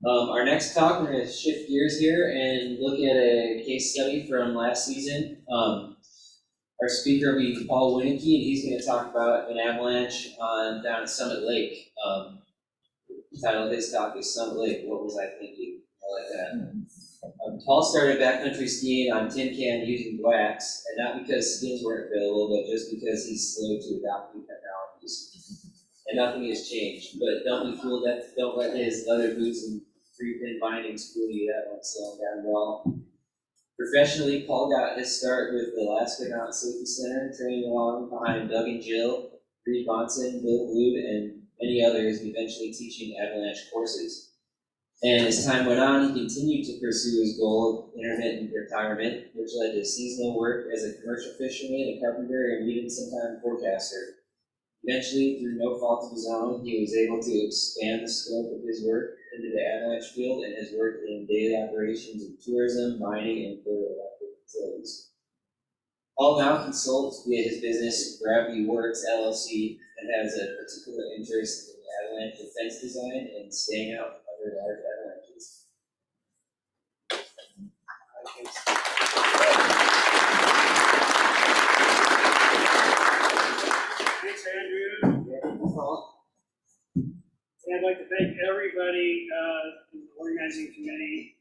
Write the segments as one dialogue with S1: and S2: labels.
S1: Our next talk, we're going to shift gears here and look at a case study from last season. Our speaker will be Paul Wunnicke, and he's going to talk about an avalanche down at Summit Lake. The title of his talk is Summit Lake, What Was I Thinking? I like that. Paul started backcountry skiing on tin can using wax, and not because skins weren't available, but just because he's slow to adopt new technologies. And nothing has changed. But don't be fooled. Don't let his leather boots and 3-pin bindings fool you. That won't slow him down well. Professionally, Paul got his start with the Alaska Mountain Safety Center, training along behind Doug and Jill, Reed Bonson, Bill Wood, and many others, and eventually teaching avalanche courses. And as time went on, he continued to pursue his goal of intermittent retirement, which led to seasonal work as a commercial fisherman, a carpenter, and even sometime forecaster. Eventually, through no fault of his own, he was able to expand the scope of his work into the avalanche field and has worked in daily operations in tourism, mining, and electric utilities. Paul now consults via his business, Gravity Works LLC, and has a particular interest in avalanche defense design and staying out under large avalanches.
S2: Thanks, Andrew. And I'd like to thank everybody in the organizing committee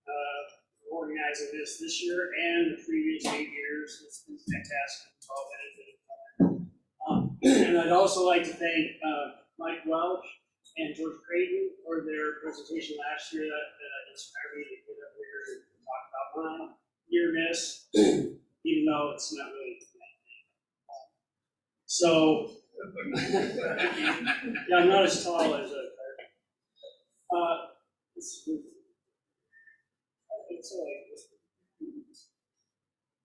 S2: for organizing this year and the previous 8 years. It's been fantastic. It's all benefited. And I'd also like to thank Mike Welch and George Creighton for their presentation last year that inspired me to get up here and talk about my near miss, even though it's not really. So, yeah, I'm not as tall as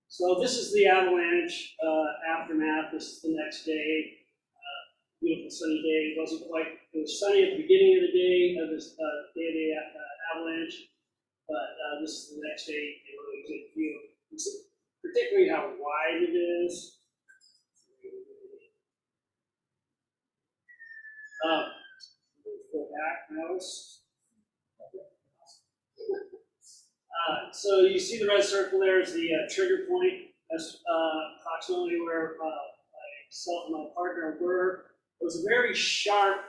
S2: so this is the avalanche aftermath. This is the next day. Beautiful sunny day. It wasn't quite. It was sunny at the beginning of the day of this day avalanche, but this is the next day. A really good view. Particularly how wide it is. Go back, mouse. So you see the red circle there is the trigger point. That's approximately where myself and my partner were. It was a very sharp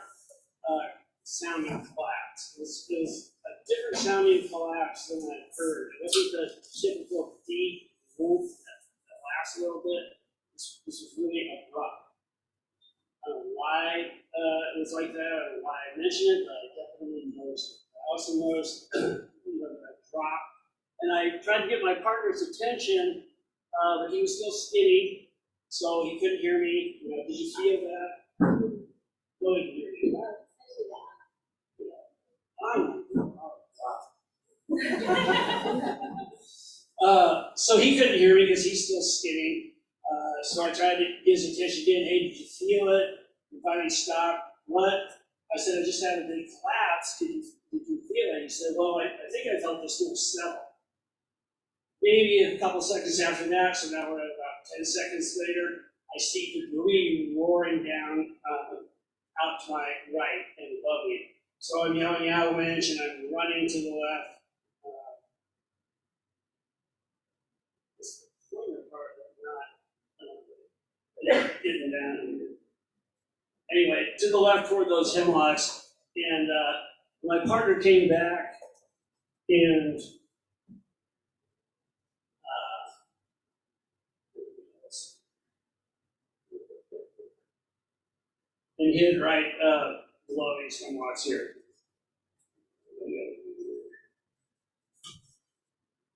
S2: sounding collapse. It was a different sounding collapse than I've heard. It wasn't the typical deep woof that lasts a little bit. This was really abrupt. I don't know why it was like that, or why I mentioned it, but I definitely noticed it. I also noticed a drop, and I tried to get my partner's attention, but he was still skinny, so he couldn't hear me. Did you feel that? No, he could hear me. So he couldn't hear me because he's still skinny. So I tried to get his attention again. Hey, did you feel it? He finally stopped. What? I said, I just had a big collapse. Did you feel it? He said, well, I think I felt this little snell. Maybe a couple seconds after that, so now we're at about 10 seconds later, I see debris roaring down out to my right and above me. So I'm yelling avalanche and I'm running to the left. This part not getting down. Anyway, to the left toward those hemlocks, and my partner came back and hid right below these hemlocks here.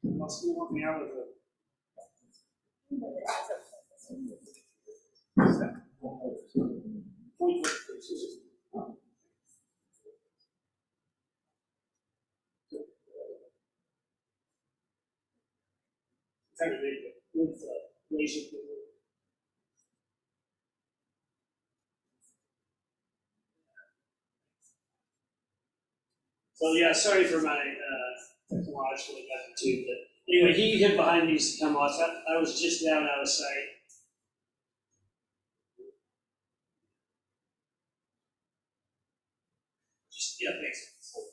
S2: What's going to help me out with it? Trying to make it with laser pool. So yeah, sorry for my technological attitude, but anyway, he hid behind these hemlocks. I was just down out of sight. Yeah, thanks.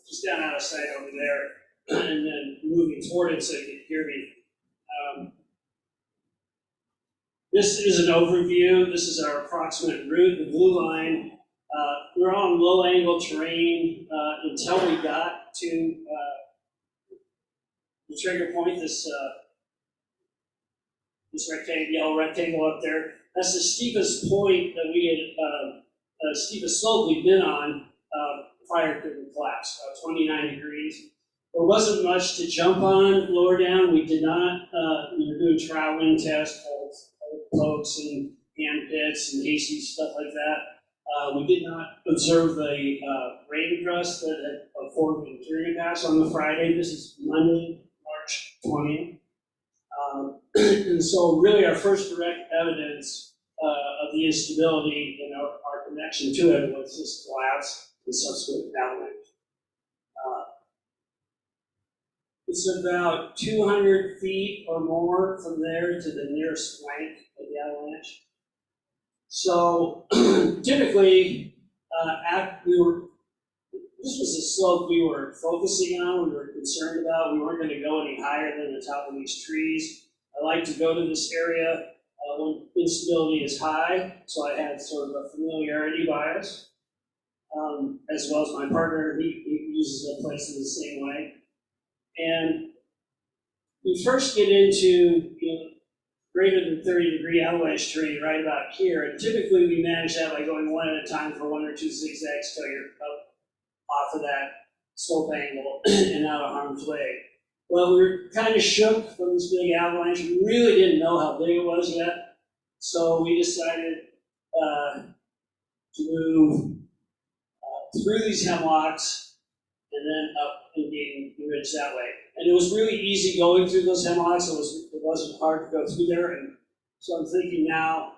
S2: Just just down out of sight over there, and then moving toward it so you can hear me. This is an overview. This is our approximate route, the blue line. We're on low angle terrain until we got to the trigger point, this rectangle, yellow rectangle up there. That's the steepest point that we had, steepest slope we've been on prior to the collapse, 29 degrees. There wasn't much to jump on lower down. We did not, we were doing trial wind tests, pokes and hand pits and hasty stuff like that. We did not observe the rain crust that had formed in Turning Pass on the Friday. This is Monday, March 20th. And so really our first direct evidence of the instability and our connection to it was this collapse and subsequent avalanche. It's about 200 feet or more from there to the nearest flank of the avalanche. So typically, this was a slope we were focusing on, we were concerned about. We weren't going to go any higher than the top of these trees. I like to go to this area when instability is high, so I had sort of a familiarity bias, as well as my partner, he uses the place in the same way. And we first get into greater than 30-degree avalanche terrain right about here, and typically we manage that by going one at a time for 1 or 2 zigzags till you're up off of that slope angle and out of harm's way. Well, we were kind of shook from this big avalanche. We really didn't know how big it was yet, so we decided to move through these hemlocks and then up and gain the ridge that way. And it was really easy going through those hemlocks. It wasn't hard to go through there. And so I'm thinking now,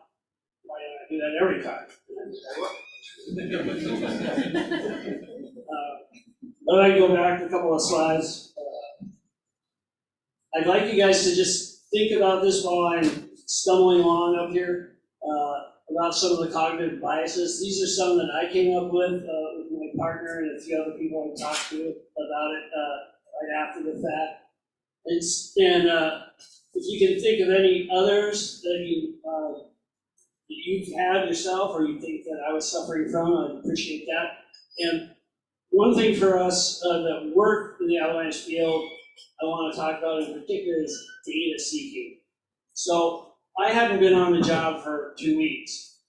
S2: why don't I do that every time? But I go back a couple of slides. I'd like you guys to just think about this while I'm stumbling along up here, about some of the cognitive biases. These are some that I came up with my partner and a few other people I talked to about it right after the fact. If you can think of any others that you've had yourself or you think that I was suffering from, I'd appreciate that. And one thing for us that work in the avalanche field I want to talk about in particular is data seeking. So I hadn't been on the job for 2 weeks.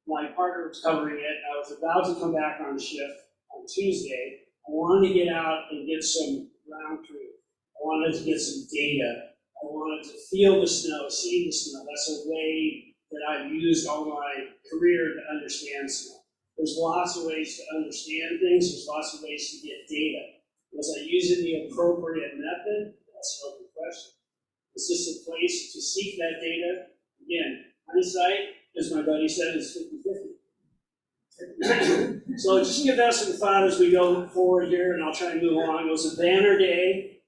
S2: My partner was covering it. I was about to come back on shift on Tuesday. I wanted to get out and get some ground truth. I wanted to get some data. I wanted to feel the snow, see the snow. That's a way that I've used all my career to understand snow. There's lots of ways to understand things. There's lots of ways to get data. Was I using the appropriate method? That's an open question. Is this a place to seek that data? Again, hindsight, as my buddy said, is 50-50. So just give that some thought as we go forward here, and I'll try and move along. It was a banner day.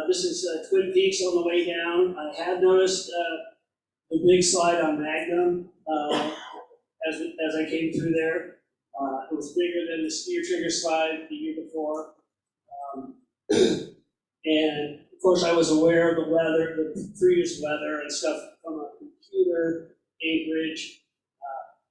S2: This is Twin Peaks on the way down. I had noticed the big slide on Magnum as I came through there. It was bigger than the Spear Trigger slide the year before. And of course I was aware of the weather, the previous weather and stuff from a computer, Anchorage,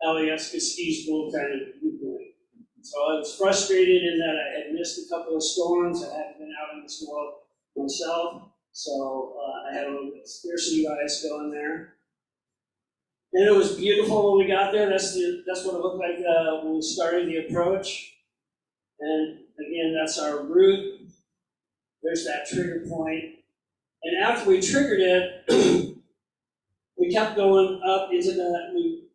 S2: Alaska ski school kind of viewpoint. So I was frustrated in that I had missed a couple of storms. I hadn't been out in the snow myself, so I had a little bit of scarcity bias going there. And it was beautiful when we got there. That's what it looked like when we started the approach. And again, that's our route. There's that trigger point. And after we triggered it, we kept going up into we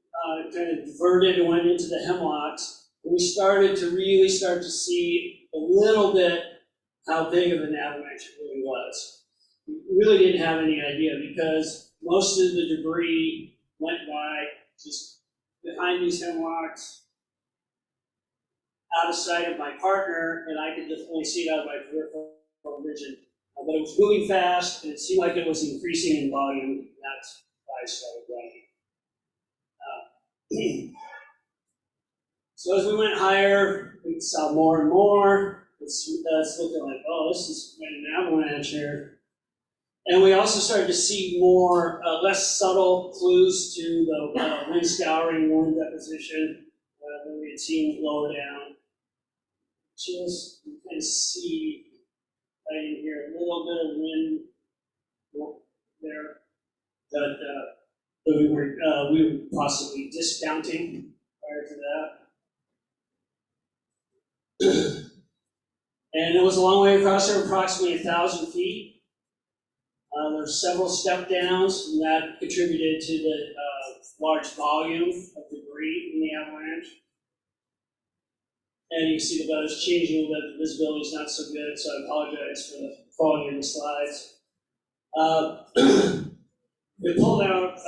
S2: kind of diverted and went into the hemlocks. And we started to really see a little bit how big of an avalanche it really was. We really didn't have any idea because most of the debris went by just behind these hemlocks, out of sight of my partner, and I could definitely see it out of my peripheral vision. But it was moving fast, and it seemed like it was increasing in volume. That's why I started running. So as we went higher, we saw more and more. it's looking like, oh, this is quite an avalanche here. And we also started to see more, less subtle clues to the wind scouring, wind deposition than we had seen lower down. Just, you can see right in here, a little bit of wind there that we were possibly discounting prior to that. And it was a long way across there, approximately 1,000 feet. There's several step downs, and that contributed to the large volume of debris in the avalanche. And you can see the weather's changing a little bit, the visibility's not so good, so I apologize for the quality of the slides. We pulled out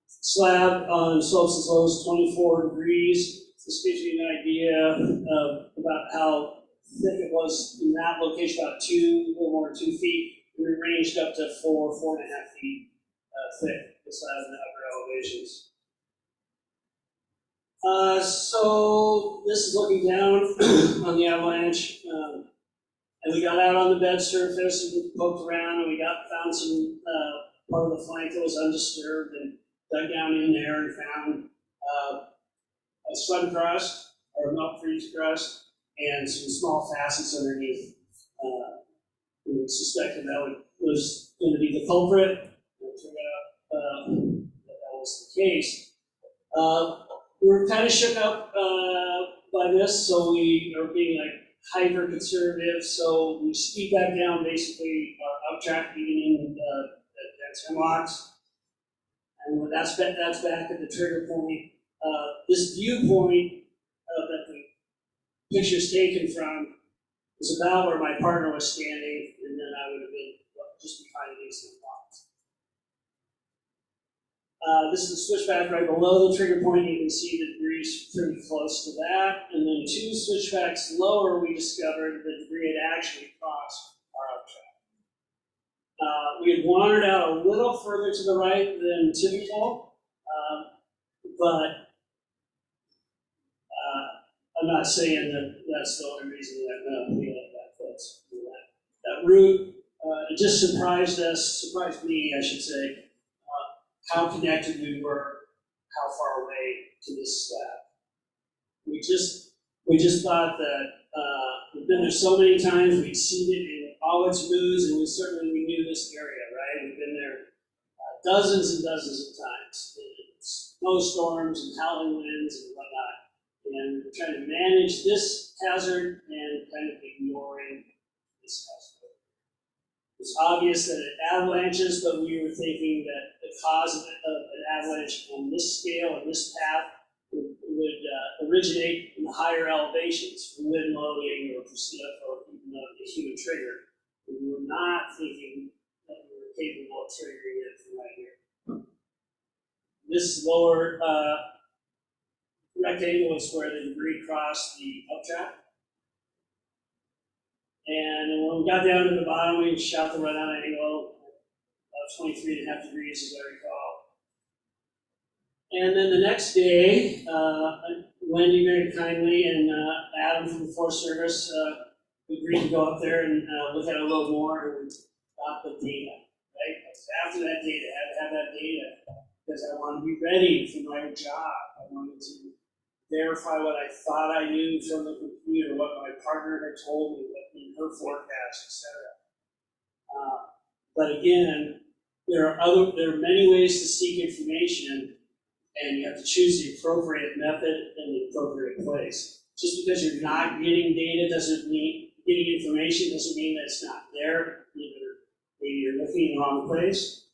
S2: slab on slopes as low as 24 degrees. This gives you an idea of about how thick it was in that location, about a little more than 2 feet. And it ranged up to 4.5 feet thick, the slab in the upper elevations. So this is looking down on the avalanche, and we got out on the bed surface and poked around, and we found some part of the flank that was undisturbed, and dug down in there and found a sun crust or melt freeze crust and some small facets underneath. We suspected that was going to be the culprit. It turned out that was the case. We were kind of shook up by this, so we are being like hyper conservative. So we speed back down, basically uptrack even in dense hemlocks, and when that's back at the trigger point. This viewpoint that the picture's taken from is about where my partner was standing, and then I would have been just behind these hemlocks. This is the switchback right below the trigger point. You can see the debris pretty close to that. And then 2 switchbacks lower, we discovered the debris had actually crossed our uptrack. We had wandered out a little further to the right than typical, but I'm not saying that that's the only reason that we had that close to that route. It just surprised me, I should say, how connected we were, how far away to this slab. We just thought that we've been there so many times, we'd seen it in all its moves, and we knew this area, right? We've been there dozens and dozens of times. Snowstorms and howling winds and whatnot. And we're trying to manage this hazard and kind of ignoring this hazard. It's obvious that it avalanches, but we were thinking that the cause of an avalanche on this scale and this path would originate in the higher elevations from wind loading or even the human trigger. We were not thinking that we were capable of triggering it from right here. This lower rectangle is where the debris crossed the uptrack. And when we got down to the bottom, we shot the run-out angle of 23.5 degrees, as I recall. And then the next day, Wendy very kindly and Adam from the Forest Service agreed to go up there and look at it a little more and got the data, right? After that data, I had to have that data because I wanted to be ready for my job. I wanted to verify what I thought I knew from the computer, what my partner had told me, what in her forecast, etc. But again, there are many ways to seek information, and you have to choose the appropriate method and the appropriate place. Just because you're not getting data doesn't mean getting information doesn't mean that it's not there. Maybe you're looking in the wrong place,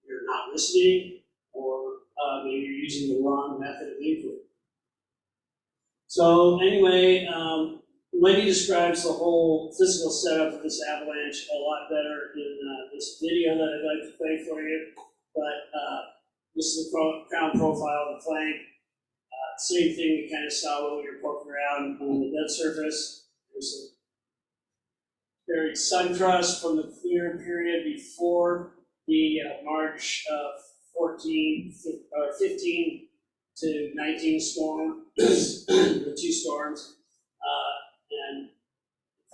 S2: you're not listening, or maybe you're using the wrong method of inquiry. So anyway, Wendy describes the whole physical setup of this avalanche a lot better in this video that I'd like to play for you. But this is the crown profile of the flank. Same thing we kind of saw when we were poking around on the bed surface. There's a buried sun crust from the clear period before the March 15 to 19 storm, the 2 storms, and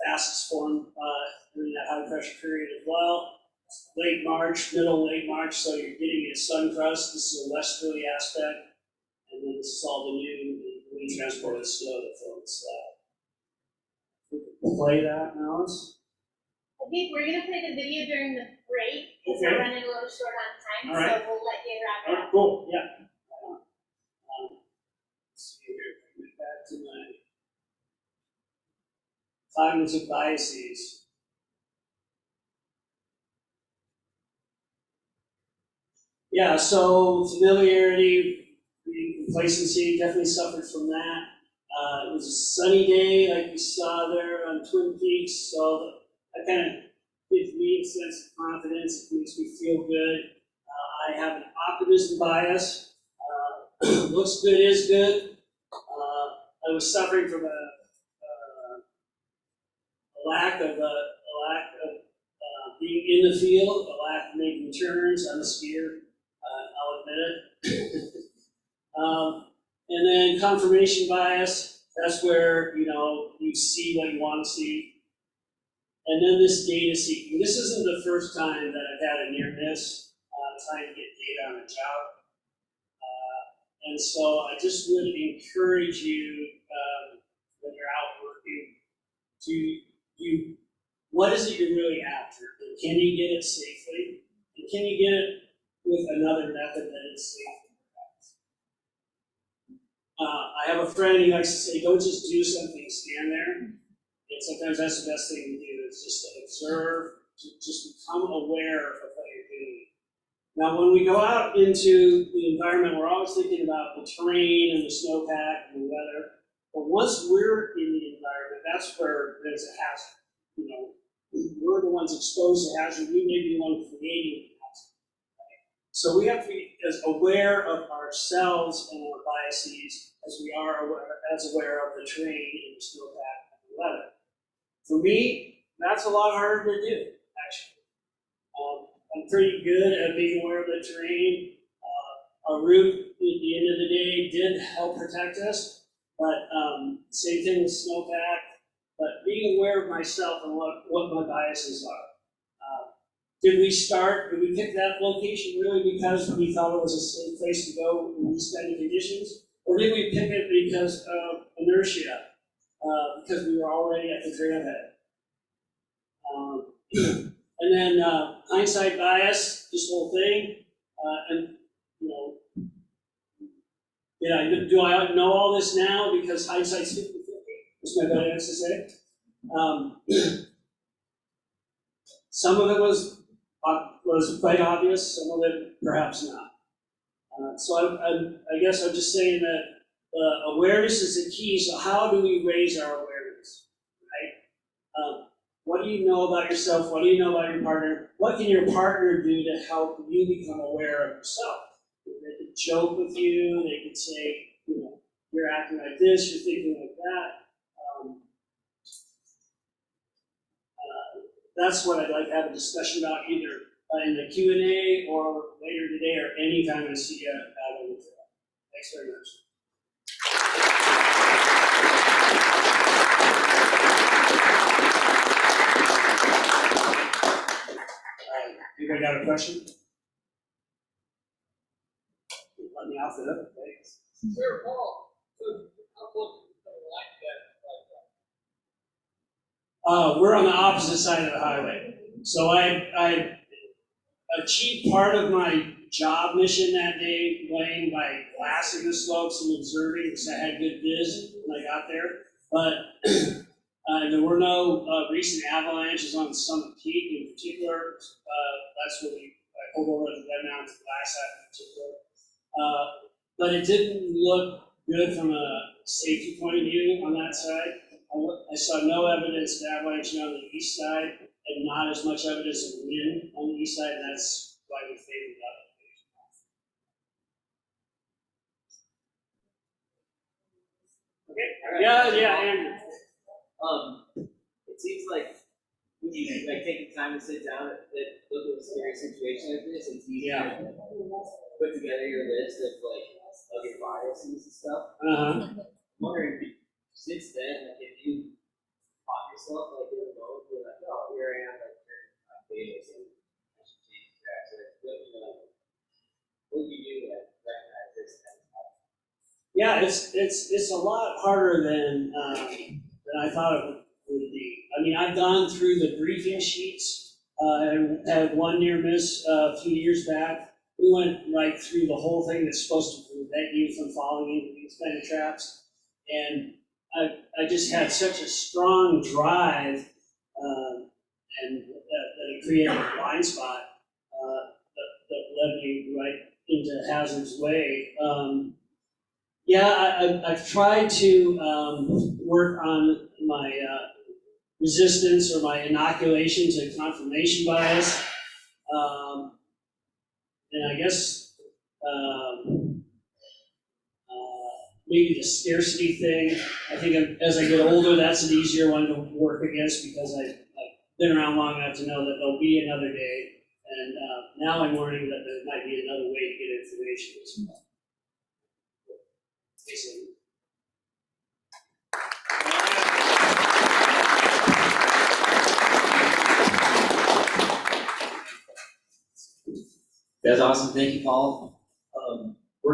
S2: fastest form during that high pressure period as well. Late March, late March, so you're getting a sun crust. This is a westerly aspect, and then this is all the new wind transported snow that floats. We can play that, Alice.
S3: I think we're gonna play the video during the break, because
S2: Okay.
S3: we're running a little short on time,
S2: All right.
S3: so we'll let you wrap
S2: All
S3: it
S2: right,
S3: up.
S2: cool, yeah. Let's see here, get back to my cognitive biases. Yeah, so familiarity, complacency, definitely suffered from that. It was a sunny day, like we saw there on Twin Peaks, so that kind of gives me a sense of confidence. It makes me feel good. I have an optimism bias. Looks good is good. I was suffering from a lack of being in the field, a lack of making turns. I'm a skier. I'll admit it. And then confirmation bias, that's where, you see what you want to see. And then this data seeking. This isn't the first time that I've had a near miss trying to get data on a job. And so I just would encourage you, when you're out working, to what is it you're really after? And can you get it safely? And can you get it with another method that is safe? I have a friend who likes to say, don't just do something, stand there. And sometimes that's the best thing to do, is just to observe, to just become aware of what you're doing. Now, when we go out into the environment, we're always thinking about the terrain and the snowpack and the weather. But once we're in the environment, that's where there's a hazard. We're the ones exposed to hazard. We may be the one creating the hazard. Right? So we have to be as aware of ourselves and our biases as we are aware of the terrain and the snowpack and the weather. For me, that's a lot harder to do, actually. I'm pretty good at being aware of the terrain. Our route, at the end of the day, did help protect us, but same thing with snowpack. But being aware of myself and what my biases are. Did we pick that location really because we thought it was a safe place to go in these kind of conditions? Or did we pick it because of inertia, because we were already at the trailhead? And then hindsight bias, this whole thing, do I know all this now because hindsight's 50-50? That's my bad answer to say. Some of it was quite obvious, some of it perhaps not. So I guess I'm just saying that awareness is the key. So how do we raise our awareness, right? What do you know about yourself? What do you know about your partner? What can your partner do to help you become aware of yourself? They could joke with you. They could say, you're acting like this, you're thinking like that. That's what I'd like to have a discussion about, either in the Q&A or later today, or anytime I see you out on the trail. Thanks very much. Anybody got a question? Let me off it up, thanks.
S4: Sure, Paul. So, how close is the like
S2: We're on the opposite side of the highway. So I achieved part of my job mission that day playing by glassing the slopes and observing, because I had good viz when I got there. But there were no recent avalanches on Summit Peak in particular. That's what I pulled over at the Dead Mountain Glass at in particular. But it didn't look good from a safety point of view on that side. I saw no evidence of avalanche on the east side, and not as much evidence of wind on the east side, and that's why we favored that. Okay. Yeah, Andrew.
S5: It seems like when you take the time to sit down and look at a serious situation like this, it's easy to put together your list of your biases and stuff. I'm wondering, since then, if you taught yourself, like, in the moment, you're like, oh, here I am, like, famous, and I should change tracks, like, what do you do, like, recognize this kind of stuff?
S2: Yeah, it's a lot harder than I thought it would be. I mean, I've gone through the briefing sheets, and had one near miss a few years back. We went right through the whole thing that's supposed to prevent you from falling into these kind of traps. And I just had such a strong drive, and that it created a blind spot that led me right into Hazard's Way. Yeah, I've tried to work on my resistance or my inoculation to confirmation bias. And I guess maybe the scarcity thing. I think as I get older, that's an easier one to work against because I've been around long enough to know that there'll be another day. And now I'm learning that there might be another way to get information as well. Basically.
S1: That's awesome, thank you, Paul.